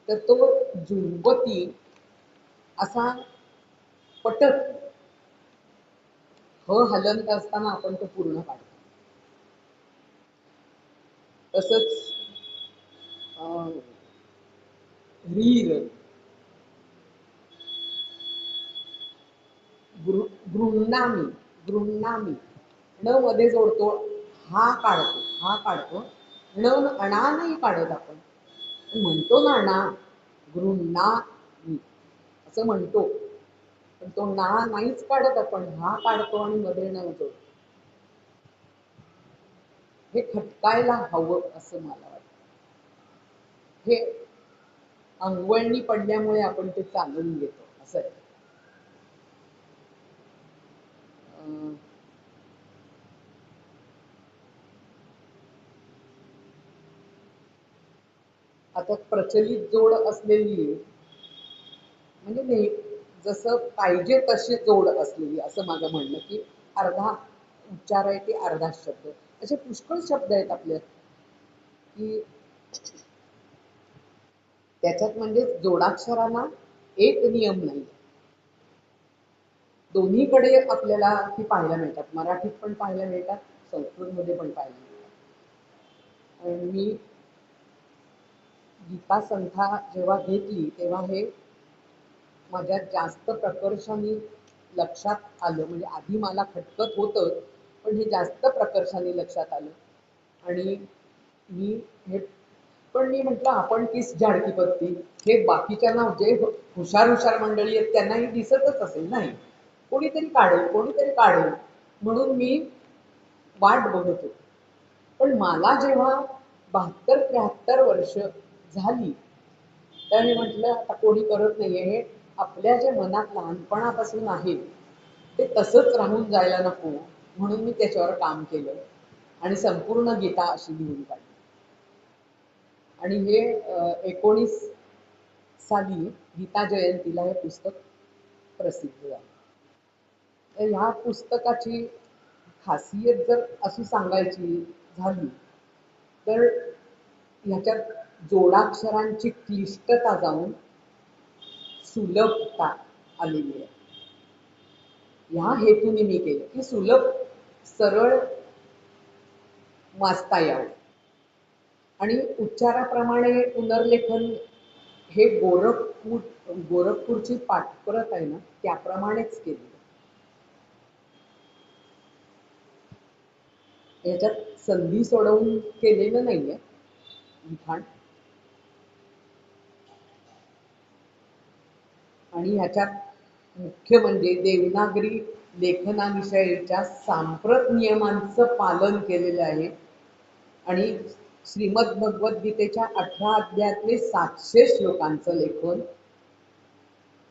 तर तो जुवती असा पटत ह हलंत असताना आपण तो पूर्ण काढतो. तसंच रीर गृह्णामी गृह्णामी न मध्ये जोडतो, हा काढतो न अणा नाही काढत आपण म्हणतो ना ना गृह्णामी असं म्हणतो, पण तो ना नाहीच काढत आपण, हा काढतो आणि मध्ये न जोडतो. हे खटकायला हवं असं मला वाटतं. हे अंगवळणी पडल्यामुळे आपण ते चालवून घेतो असं आहे. आता प्रचलित जोड असलेली म्हणजे जसं पाहिजे तशी जोड असलेली असं माझं म्हणणं, की अर्धा उच्चार आहे ते अर्धा शब्द, असे पुष्कळ शब्द आहेत आपल्यात की त्याच्यात म्हणजे जोडाक्षरांना एक नियम नाही. दोन्हीकडे आपल्याला ती पाहायला मिळतात, मराठीत पण पाहायला मिळतात, संस्कृतमध्ये पण पाहायला मिळतात. आणि मी गीता संथा जेव्हा घेतली तेव्हा हे माझ्या जास्त प्रकर्षाने लक्षात आलं. म्हणजे आधी मला खटकत होतं, पण हे जास्त प्रकर्षाने लक्षात आलं. आणि मी हे पण मी म्हटलं आपण तीच झाडकी पत्ती, हे बाकीच्यांना जे हुशार मंडळी आहेत त्यांनाही दिसतच असेल नाही, कोणीतरी काढेल म्हणून मी वाट बघत होते. पण मला जेव्हा 72-73 वर्ष झाली तर मी म्हटलं आता कोणी करत नाहीये, हे आपल्या जे मनात लहानपणापासून आहे ते तसंच राहून जायला नको, म्हणून मी त्याच्यावर काम केलं आणि संपूर्ण गीता अशी लिहून काढली. आणि हे 19 साली गीता जयंतीला हे पुस्तक प्रसिद्ध झालं. तर ह्या पुस्तकाची खासियत जर अशी सांगायची झाली तर ह्याच्यात जोडाक्षरांची क्लिष्टता जाऊन सुलभता आलेली आहे. ह्या हेतूने मी केलं की सुलभ सरळ वाचता यावं आणि उच्चाराप्रमाणे पुनर्लेखन हे गोरखपूरची पाठप्रत आहे ना त्याप्रमाणेच केली. याच्यात संधी सोडवून केलेलं नाहीये लिखाण. आणि ह्याच्यात मुख्य म्हणजे देवनागरी लेखनाविषयीच्या सांप्रत नियमांचं पालन केलेलं आहे आणि श्रीमद भगवद्गीतेच्या 18 अध्यायातले 700 श्लोकांचं लेखन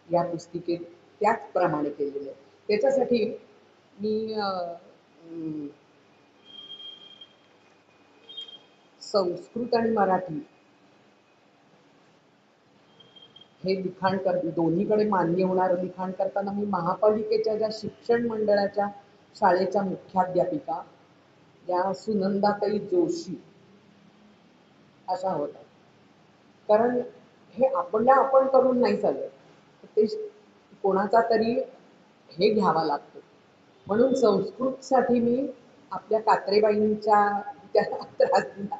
या पुस्तिकेत त्याचप्रमाणे केलेलं आहे. त्याच्यासाठी मी संस्कृत आणि मराठी हे लिखाण दोन्हीकडे मान्य होणारं लिखाण करताना मी महापालिकेच्या ज्या शिक्षण मंडळाच्या शाळेच्या मुख्याध्यापिका त्या सुनंदाताई जोशी अशा होत्या. कारण हे आपण करून नाही चालत, ते कोणाचा तरी हे घ्यावा लागतो. म्हणून संस्कृतसाठी मी आपल्या कात्रेबाईंच्या त्या त्रास दिला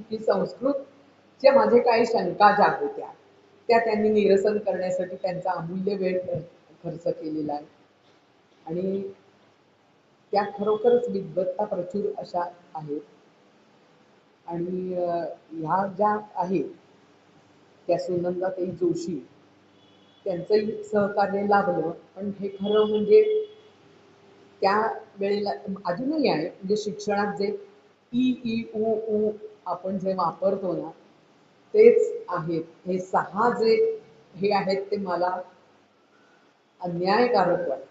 की संस्कृतच्या माझे काही शंका ज्या होत्या त्या त्यांनी निरसन करण्यासाठी त्यांचा अमूल्य वेळ खर्च केलेला आहे आणि त्या खरोखरच विद्वत्ता प्रचूर अशा आहेत. आणि ह्या ज्या आहेत त्या सुनंदाताई जोशी त्यांचंही सहकार्य लाभलं. पण हे खरं म्हणजे त्या वेळेला अजूनही आहे म्हणजे शिक्षणात जे ई ई उ ऊ आपण जे वापरतो ना तेच आहेत. हे 6 जे हे आहेत ते मला अन्यायकारक वाटतात.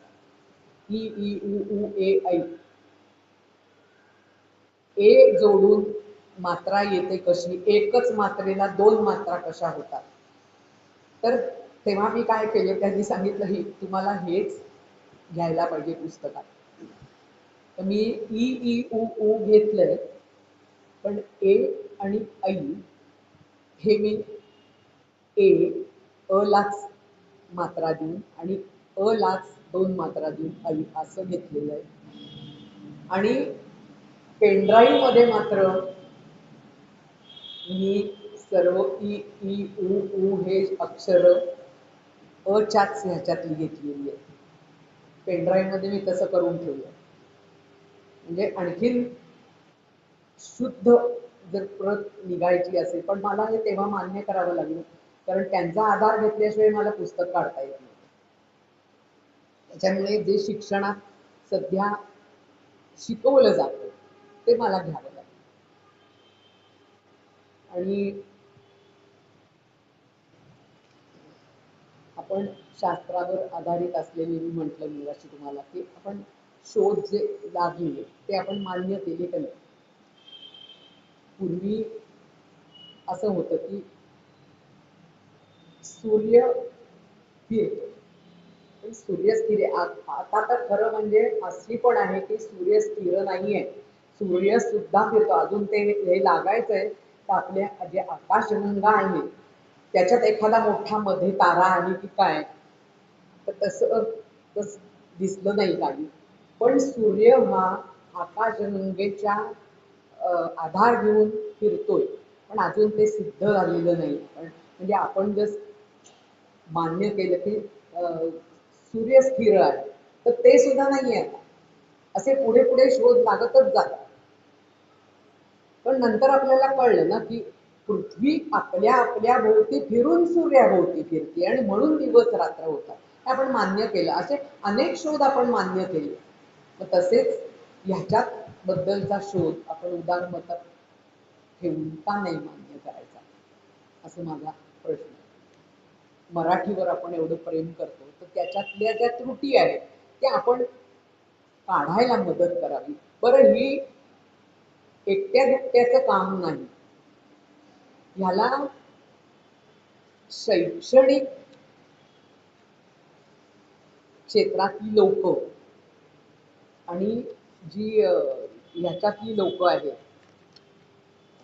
ई ई उ ऊ ए ऐ ए जोडून मात्रा येते कशी, एकच मात्रेला 2 मात्रा कशा होतात. तर तेव्हा मी काय केलं त्यांनी सांगितलं ही तुम्हाला हेच घ्यायला पाहिजे पुस्तकात. तर मी ई ई उ ऊ घेतलंय पण ए आणि ऐ हे मी ए अलाच मात्रा देऊन आणि अलाच 2 मात्रा देऊन ऐ असं घेतलेलं आहे. आणि पेनड्राईव्ह मध्ये मात्र मी सर्व ई ई उ ऊ हे अक्षर अच्याच ह्याच्यातली घेतलेली आहे. पेनड्राईव्ह मध्ये मी तसं करून ठेवलं म्हणजे आणखीन शुद्ध जर प्रत निघायची असेल. पण मला हे तेव्हा मान्य करावं लागलं कारण त्यांचा आधार घेतल्याशिवाय मला पुस्तक काढता येत नाही. त्याच्यामुळे जे शिक्षणात सध्या शिकवलं जातं ते मला घ्यावं लागलं. आणि आपण शास्त्रावर आधारित असलेले मी म्हटलं मगाशी तुम्हाला की आपण शोध जे लागले ते आपण मान्य केले का नाही. पूर्वी असं होतं की सूर्य फिरतो पण सूर्य स्थिर आहे. आता तर खरं म्हणजे असली पण आहे की सूर्य स्थिर नाहीये. सूर्य सुद्धा फिरतो. अजून ते हे लागायचंय तर आपल्या जे आकाशगंगा आहे त्याच्यात एखादा मोठा मध्ये तारा आहे की काय तर तसं दिसलं नाही काही. पण सूर्य हा आकाशगंगेच्या आधार घेऊन फिरतोय पण अजून ते सिद्ध झालेलं नाही. म्हणजे आपण जर मान्य केलं की सूर्य स्थिर आहे तर ते सुद्धा नाही आहे. असे पुढे पुढे शोध लागतच जातात. पण नंतर आपल्याला कळलं ना की पृथ्वी आपल्या भोवती फिरून सूर्याभोवती फिरते आणि म्हणून दिवस रात्र होतात. हे आपण मान्य केलं. असे अनेक शोध आपण मान्य केले. मग तसेच ह्याच्यात बद्दलचा शोध आपण उदारमतात ठेवून का नाही मान्य करायचा असं माझा प्रश्न आहे. मराठीवर आपण एवढं प्रेम करतो तर त्याच्यातल्या ज्या त्रुटी आहेत त्या आपण काढायला मदत करावी. बरं ही एकट्या दुकट्याचं काम नाही. ह्याला शैक्षणिक क्षेत्रातली लोक आणि जी ह्याच्यातली लोक आहेत,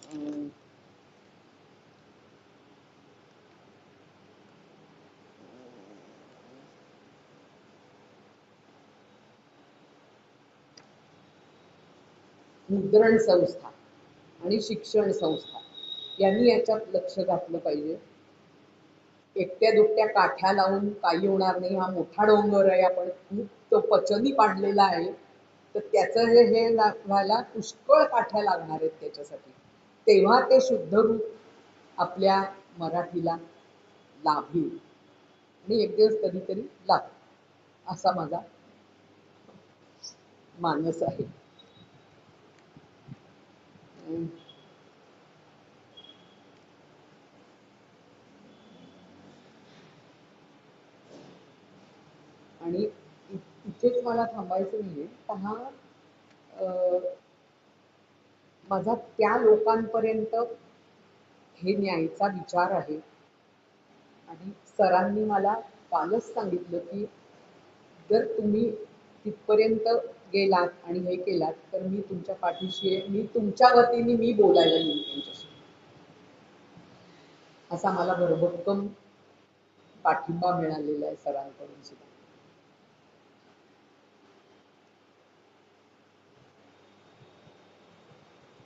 अं, मुद्रण संस्था आणि शिक्षण संस्था यांनी याच्यात लक्ष घातलं पाहिजे. एकट्या दुकट्या काठ्या लावून काही होणार नाही, हा मोठा डोंगर आहे, आपण खूप तो पचनी पाडलेला आहे, तर त्याचं हे व्हायला पुष्कळ काठ्या लागणार आहेत त्याच्यासाठी. तेव्हा ते शुद्ध रूप आपल्या मराठीला लाभेल आणि एक दिवस कधीतरी लाभ असा माझा मानस आहे. अं, आणि इथेच मला थांबायचं नाहीये. हा अं, माझा त्या लोकांपर्यंत हे न्यायचा विचार आहे. आणि सरांनी मला कालच सांगितलं की जर तुम्ही तिथपर्यंत गेलात आणि हे केलात तर मी तुमच्या पाठीशी आहे, मी तुमच्या वतीने मी बोलायला येईन त्यांच्याशी, असा मला भरभक्कम पाठिंबा मिळालेला आहे सरांकडून सुद्धा.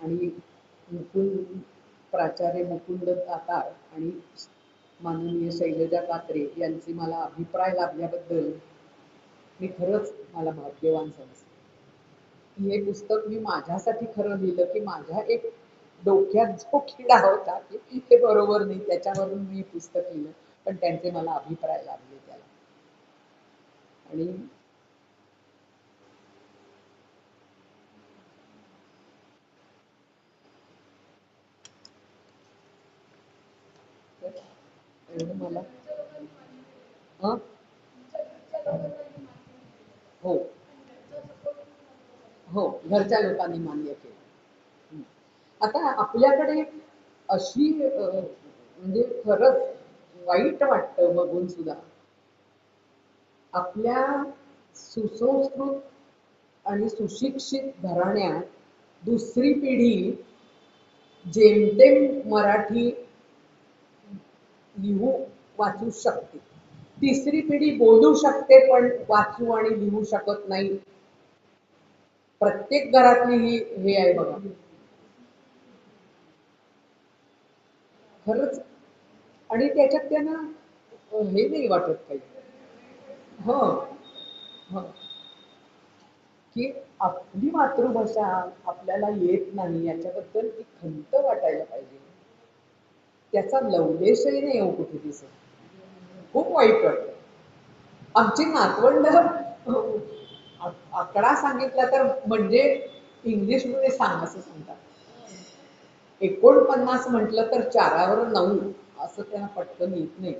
आणि मुकुंद प्राचार्य मुकुंद दातार आणि माननीय शैलजा कात्रे यांचे मला अभिप्राय लाभल्याबद्दल मी खरंच मला भाग्यवान समजते. की हे पुस्तक मी माझ्यासाठी खरं लिहिलं, की माझ्या एक डोक्यात जो किडा होता की हे बरोबर नाही, त्याच्यावरून मी पुस्तक लिहिलं. पण त्यांचे मला अभिप्राय लाभले त्याला. आणि एवढं मला हं? हो हो, घरच्या लोकांनी मान्य केलं. हं. आता आपल्याकडे अशी म्हणजे खरंच वाईट वाटतं बघून सुद्धा, आपल्या सुसंस्कृत आणि सुशिक्षित घराण्यात दुसरी पिढी जेमतेम मराठी लिहू वाचू शकते, तिसरी पिढी बोलू शकते पण वाचू आणि लिहू शकत नाही. प्रत्येक घरातली ही हे आहे बघा. खरंच. आणि त्याच्यात त्यांना हे नाही वाटत काही. हो हो, की आपली मातृभाषा आपल्याला येत नाही याच्याबद्दल ती खंत वाटायला पाहिजे. त्याचा लवलेशही नाही हो कुठे दिसत. खूप वाईट वाटतं. आमची नातवंड आकडा सांगितला तर म्हणजे इंग्लिश मध्ये सांग असं सांगतात. 49 म्हटलं तर 4वर 9 असं त्यांना पटकन येत नाही.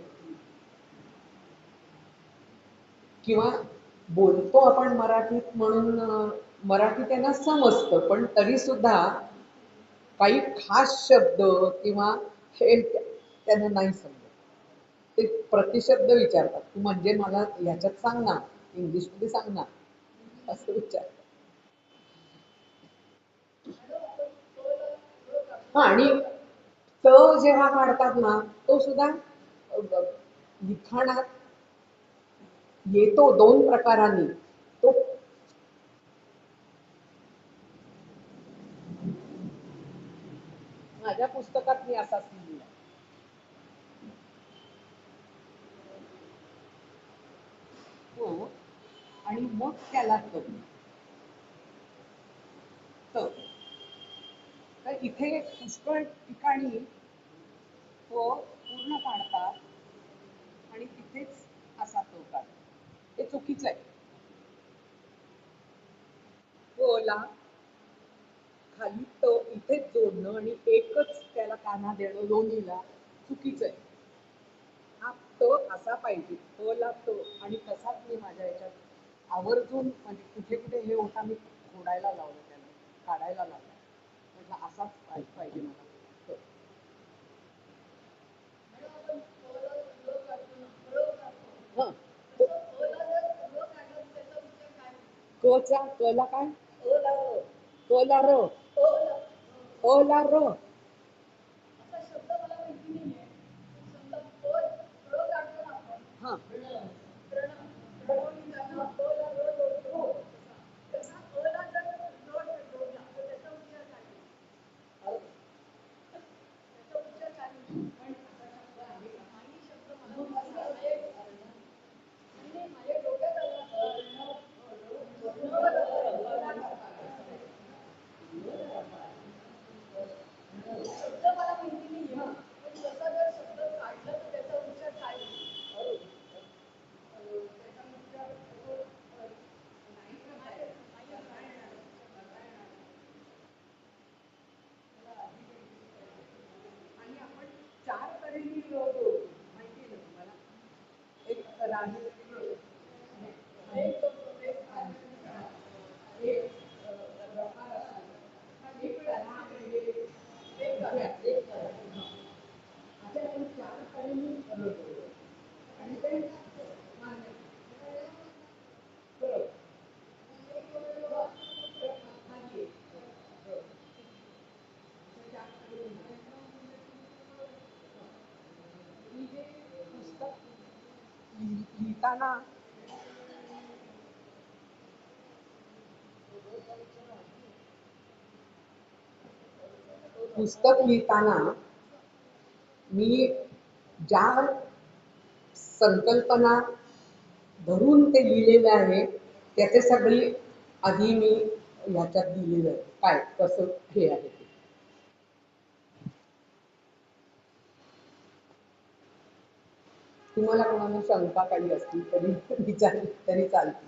किंवा बोलतो आपण मराठीत म्हणून मराठी त्यांना समजतं, पण तरी सुद्धा काही खास शब्द किंवा हे त्यांना नाही समजत. ते प्रतिशब्द विचारतात, तू म्हणजे मला ह्याच्यात सांग ना, इंग्लिश मध्ये सांग ना, असं विचारतात. हा, आणि त जेव्हा काढतात ना, तो सुद्धा लिखाणात येतो 2 प्रकारांनी. तो माझ्या पुस्तकात मी असाच लिहिला. हो. आणि मग त्याला त. त. तर इथे पुष्कळ ठिकाणी तो पूर्ण काढतात आणि तिथेच असा तो काढतात. हे चुकीचं आहे. तो ला खाली त इथेच जोडणं आणि एकच त्याला काना देणं दोन्हीला चुकीचं आहे. हा त असा पाहिजे, त ला त. आणि तसाच मी माझ्या याच्यात आवर्जून म्हणजे कुठे कुठे हे होता मी खोडायला लावलं, त्याला काढायला लावलं. म्हटलं असाच पाहिजे मला त. हं. क चा क ला काय? ओला र ओला र हा आणि आपण चार तऱ्हेने जोडतो माहिती आहे ना तुम्हाला. एक राही एक रफार असतो, एक तऱ्हा म्हणजे एक तऱ्हा. असे आपण चार तऱ्हेने जोडतो आणि ते मान्य बरोबर. खाली आहे. बरोबर. असे चार तऱ्हेने मी जे पुस्तक लिहिताना पुस्तक लिहिताना मी ज्या संकल्पना धरून ते लिहिलेलं आहे त्याचे सगळी आधी मी ह्याच्यात दिलेलं आहे काय कसं हे आहे ते. तुम्हाला कोणाला शंका काही असतील तरी विचारली तरी चालते.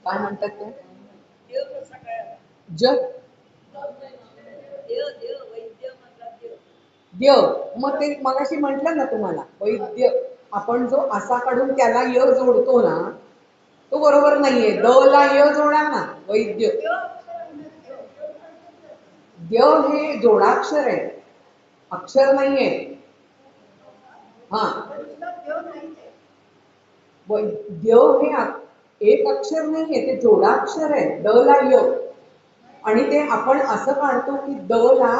काय म्हणतात ते जग देव. मग ते मगाशी म्हटलं ना तुम्हाला वैद्य आपण जो असा काढून त्याला य जोडतो ना तो बरोबर नाहीये. द ला य जोडा ना वैद्य. द्य हे जोडाक्षर आहे अक्षर नाहीये. हा द्य हे एक अक्षर नाहीये ते जोडाक्षर आहे. द ला य आणि ते आपण असं काढतो की द ला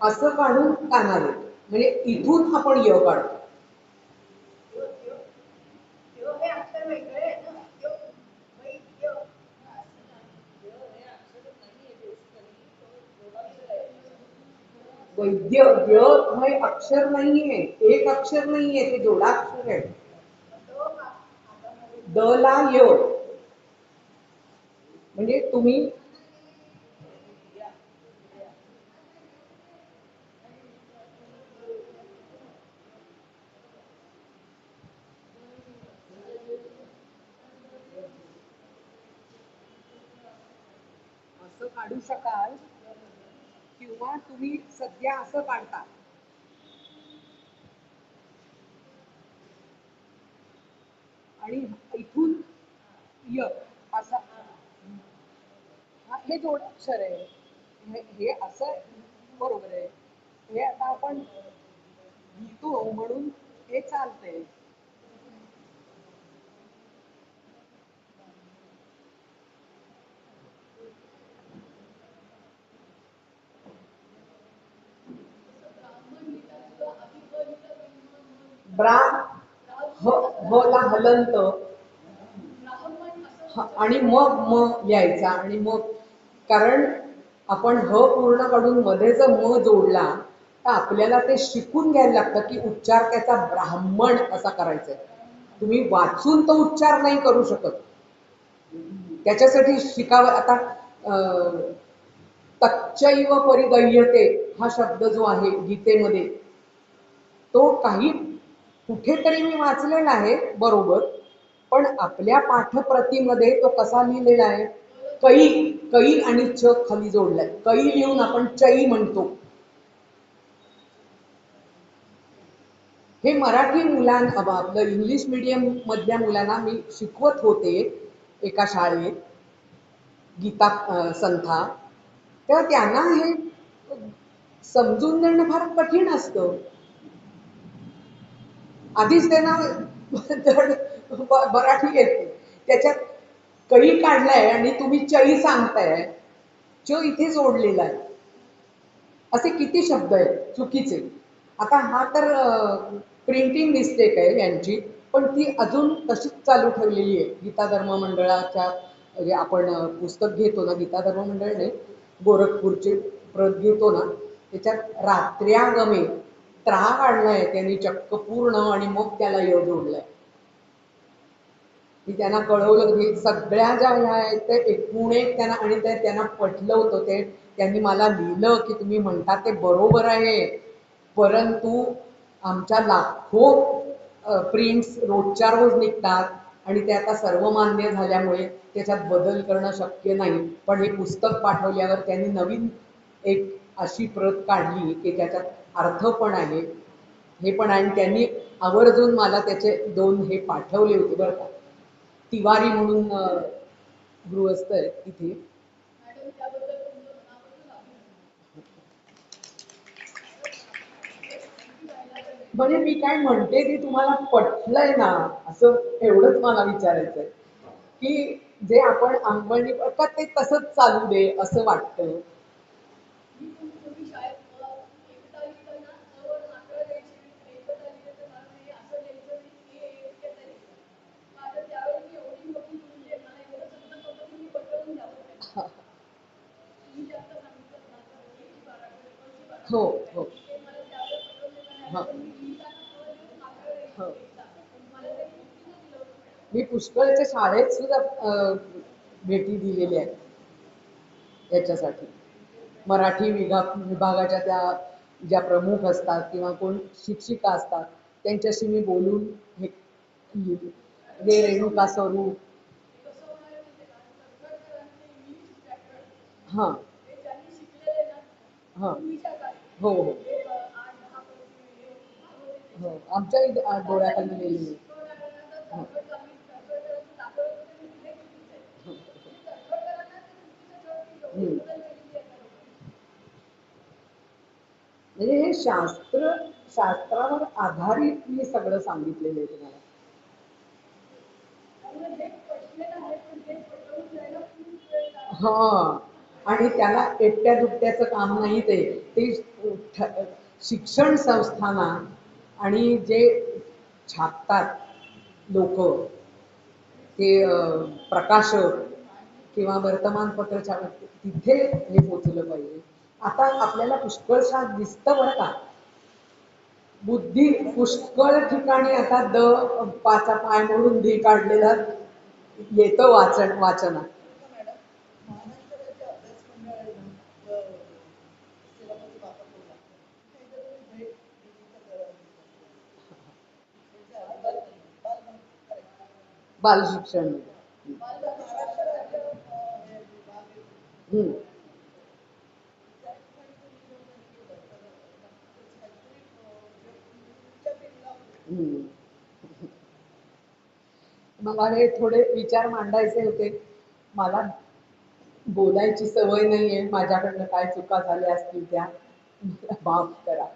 असं काढून कानाले म्हणजे इथून आपण य काढतो. वैद्य य हे अक्षर नाहीये एक अक्षर नाहीये ते जोडाक्षर आहे. द ला य म्हणजे तुम्ही असं काढू शकाल किंवा तुम्ही सध्या असं काढता आणि इथून य असा हे जोडाक्षर आहे. हे असं बरोबर आहे. हे आता आपण लिहितो म्हणून हे चालतंय. ब्रा ह ला हलंत आणि मग म यायचा आणि मग कारण आपण ह पूर्ण काढून मध्ये जर म जोडला तर आपल्याला ते शिकून घ्यायला लागतं की उच्चार त्याचा ब्राह्मण असा करायचा आहे. तुम्ही वाचून तो उच्चार नाही करू शकत. त्याच्यासाठी शिकावं. आता तच्चैव परिदह्यते हा शब्द जो आहे गीतेमध्ये तो काही कुठेतरी मी वाचलेला आहे बरोबर पण आपल्या पाठप्रतीमध्ये तो कसा लिहिलेला आहे कै कै आणि च खाली जोडलाय. कै लिहून आपण चै म्हणतो. हे मराठी मुलांना आपलं इंग्लिश मीडियम मधल्या मुलांना मी शिकवत होते एका शाळेत गीता संथा. तेव्हा त्यांना हे समजून घेणं फार कठीण असतं. आधीच त्यांना धड मराठी येते, त्याच्यात कही काढलाय आणि तुम्ही चई सांगताय, च इथे जोडलेला आहे. असे किती शब्द आहेत चुकीचे. आता हा तर प्रिंटिंग मिस्टेक आहे यांची, पण ती अजून तशीच चालू ठेवलेली आहे. गीता धर्म मंडळाच्या म्हणजे आपण पुस्तक घेतो ना, गीता धर्म मंडळ नाही, गोरखपूरचे प्रत घेतो ना, त्याच्यात रात्र्यागमे त्रा काढलाय त्यांनी चक्क पूर्ण आणि मग त्याला य जोडलाय. मी त्यांना कळवलं की सगळ्या ज्या ह्या आहेत ते एकूण एक त्यांना, आणि ते त्यांना पटलं होतं. ते त्यांनी मला लिहिलं की तुम्ही म्हणता ते बरोबर आहे, परंतु आमच्या लाखो प्रिंट्स रोजच्या रोज निघतात आणि ते आता सर्वमान्य झाल्यामुळे त्याच्यात बदल करणं शक्य नाही. पण हे पुस्तक पाठवल्यावर त्यांनी नवीन एक अशी प्रत काढली की त्याच्यात अर्थ पण आहे, हे पण आहे. आणि त्यांनी आवर्जून मला त्याचे 2 हे पाठवले होते बरं का. तिवारी म्हणून गृहस्थ आहे तिथे. म्हणजे मी काय म्हणते ते तुम्हाला पटलंय ना, असं एवढंच मला विचारायचंय की जे आपण अंमली का ते तसंच चालू दे असं वाटतं. हो हो हा हो. मी पुष्कळच्या शाळेत सुद्धा भेटी दिलेल्या आहेत याच्यासाठी. मराठी विभागाच्या त्या ज्या प्रमुख असतात किंवा कोण शिक्षिका असतात त्यांच्याशी मी बोलून हे लिहिलं. हे रेणुका स्वरूप. हा हा हो हो हो आमच्या डोळ्याखाली गेलेली. हो. हम्म. म्हणजे हे शास्त्रावर आधारित मी सगळं सांगितलेलं आहे तुम्हाला. हा, आणि त्याला एकट्या दुकट्याचं काम नाही ते. ते शिक्षण संस्थाना आणि जे छापतात लोक, ते प्रकाशक किंवा वर्तमानपत्र तिथे हे पोचलं पाहिजे. आता आपल्याला पुष्कळशा दिसतं बरं का, बुद्धी पुष्कळ ठिकाणी आता पाचा पाय म्हणून धी काढलेला येतं वाचनात. बालशिक्षण. हम्म. हम्म. मला हे थोडे विचार मांडायचे होते. मला बोलायची सवय नाहीये, माझ्याकडनं काय चुका झाल्या असतील त्या माफ करा.